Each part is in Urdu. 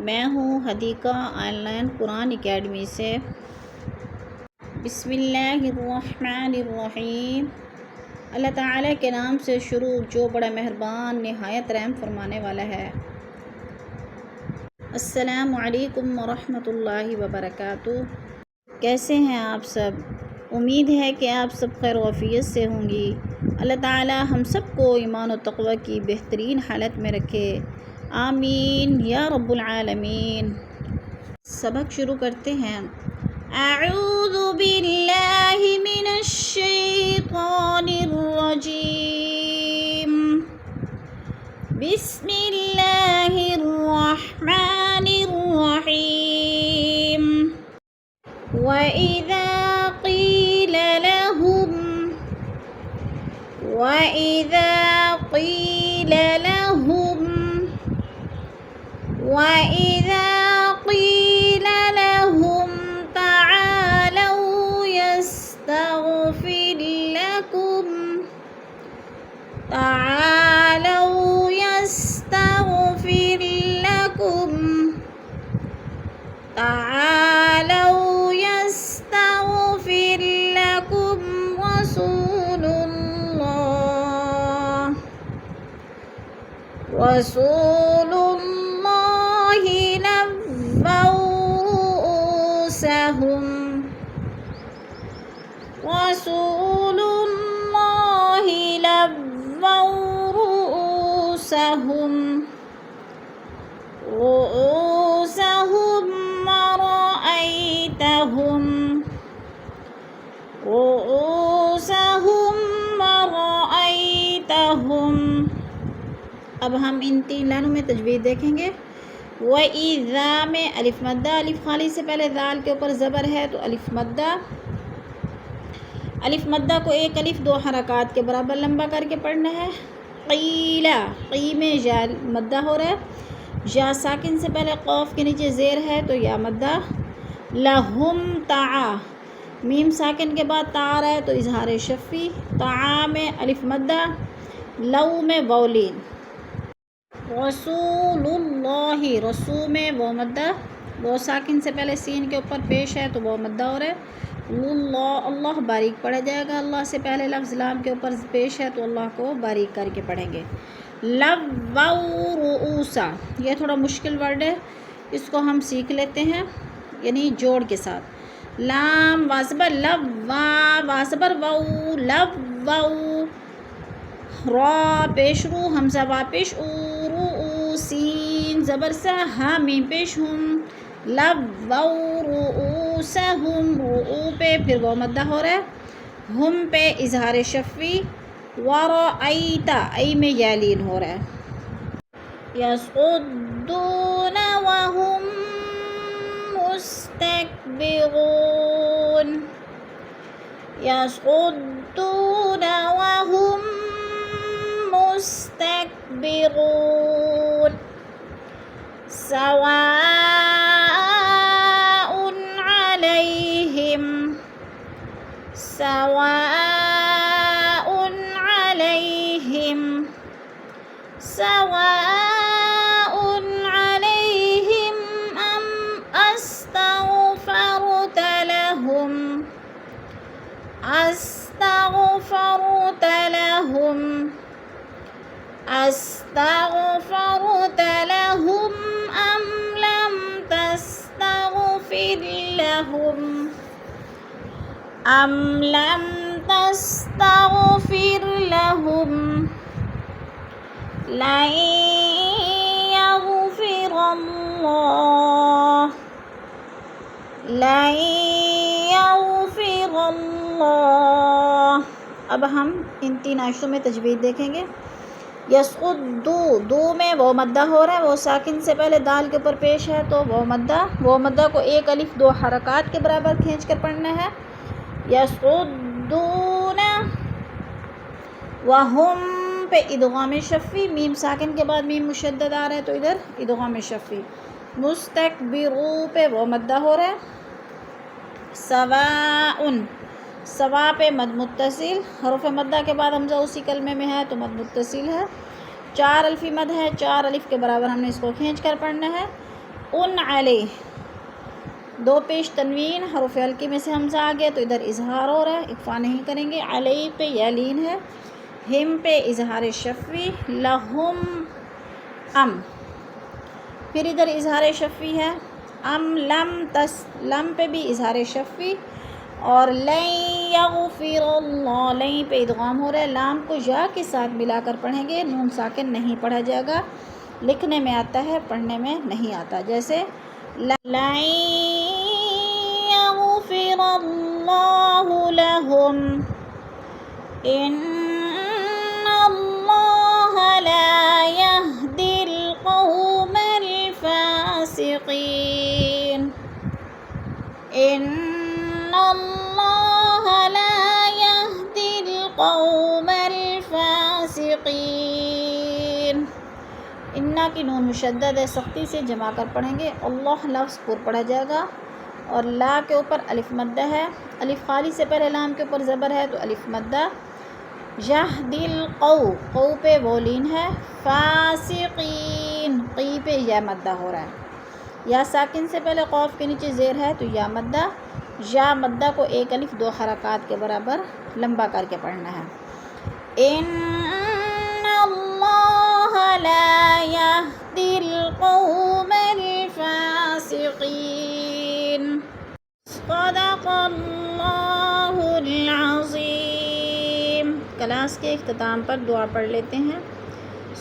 میں ہوں Hadiqa on line Quran academy سے۔ بسم اللہ الرحمن الرحیم۔ اللہ تعالیٰ کے نام سے شروع جو بڑا مہربان نہایت رحم فرمانے والا ہے۔ السلام علیکم ورحمۃ اللہ وبرکاتہ۔ کیسے ہیں آپ سب؟ امید ہے کہ آپ سب خیر و عافیت سے ہوں گی۔ اللہ تعالیٰ ہم سب کو ایمان و تقوی کی بہترین حالت میں رکھے، آمین یا رب العالمین۔ سبق شروع کرتے ہیں۔ اعوذ باللہ من الشیطان الرجیم، بسم اللہ الرحمن الرحیم۔ وَإِذَا قِيلَ لَهُمْ تعالوا يستغفر لكم رسول الله لووا رؤوسهم ورأيتهم۔ اب ہم ان 3 لائنوں میں تجوید دیکھیں گے۔ وَإِذَا میں الف مدہ، الف خالی سے پہلے ذال کے اوپر زبر ہے تو الف مدہ کو ایک الف 2 حرکات کے برابر لمبا کر کے پڑھنا ہے۔ قیلا، قی میں یا مدہ ہو رہا ہے، یا ساکن سے پہلے قوف کے نیچے زیر ہے تو یا مدہ۔ لہم تعا، میم ساکن کے بعد تا رہا ہے تو اظہار شفی۔ تعا میں الف مدہ، لو میں واولین۔ رسول اللہ، رسو میں وہ مدہ، وہ ساکن سے پہلے سین کے اوپر پیش ہے تو وہ مدہ ہو رہا ہے۔ اللہ، اللہ باریک پڑھا جائے گا، اللہ سے پہلے لفظ لام کے اوپر پیش ہے تو اللہ کو باریک کر کے پڑھیں گے۔ لووا رؤوسا، یہ تھوڑا مشکل ورڈ ہے، اس کو ہم سیکھ لیتے ہیں یعنی جوڑ کے ساتھ۔ لام وازبر لوا، وازبر وو، لووا۔ را پیش رو، حمزہ وا پیش او، رو سین زبر سا، ہا میم پیش ہم، لووا رؤوسہم، رؤو پہ پھر وہ مدہ ہو رہا ہے، ہم پہ اظہار شفی۔ ورأیتا، ای میں یالین ہو رہا ہے۔ یصدون وہم مستکبرون، یصدون وہم مستکبرون۔ سواء علیہم، سواء علیہم، سواء علیہم ام استغفرت لہم، استغفرت لہم، استغفرت لہم ام لم تستغفر لہم، ام لم تستغفر لہم، لن یغفر اللہ، لن یغفر اللہ۔ اب ہم ان 3 آیتوں میں تجوید دیکھیں گے۔ یسعدو، دو میں وہ مدہ ہو رہا ہے، وہ ساکن سے پہلے دال کے اوپر پیش ہے تو وہ مدہ کو ایک الف 2 حرکات کے برابر کھینچ کر پڑھنا ہے۔ یسعدون، وہم پہ ادغام شفی، میم ساکن کے بعد میم مشدد آ رہا ہے تو ادھر ادغام شفی۔ مستکبرو پہ وہ مدہ ہو رہا ہے۔ سواء، سوا پہ مد متصل، حروف مدہ کے بعد حمزہ اسی کلمے میں ہے تو مد متصل ہے۔ 4 الفی مد ہے، 4 الف کے برابر ہم نے اس کو کھینچ کر پڑھنا ہے۔ ان علیہ، دو پیش تنوین، حروف حلقی میں سے حمزہ آ گیا تو ادھر اظہار ہو رہا ہے، اکفا نہیں کریں گے۔ علیہ پہ یا لین ہے، ہم پہ اظہار شفوی، لہم ام، پھر ادھر اظہار شفوی ہے، ام لم تس، لم پہ بھی اظہار شفوی، اور لن یغفر اللہ، لن پہ ادغام ہو رہا ہے، لام کو یا کے ساتھ ملا کر پڑھیں گے، نون ساکن نہیں پڑھا جائے گا، لکھنے میں آتا ہے پڑھنے میں نہیں آتا، جیسے لن یغفر اللہ لہم ان اللہ لا یہدی القوم الفاسقین، ان اللہ لا یہدی القوم الفاسقین۔ انا کی نون مشدد ہے، سختی سے جما کر پڑھیں گے، اللہ لفظ پر پڑھا جائے گا، اور لا کے اوپر الف مدہ ہے، الف خالی سے پہلے لام کے اوپر زبر ہے تو الف مدہ، یہدی القو، قو پہ وولین ہے، فاسقین، قی پہ یا مدہ ہو رہا ہے، یا ساکن سے پہلے قوف کے نیچے زیر ہے تو یا مدہ، یا مدہ کو ایک الف دو حرکات کے برابر لمبا کر کے پڑھنا ہے۔ ان اللہ لا یہدی القوم الفاسقین۔ صدق اللہ العظیم۔ کلاس کے اختتام پر دعا پڑھ لیتے ہیں۔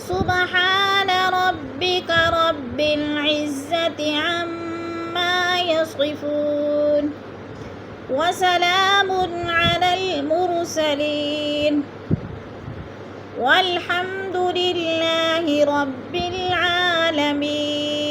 سبحان ربک رب العزت عما یصفون وسلام علی المرسلین والحمد للہ رب العالمین۔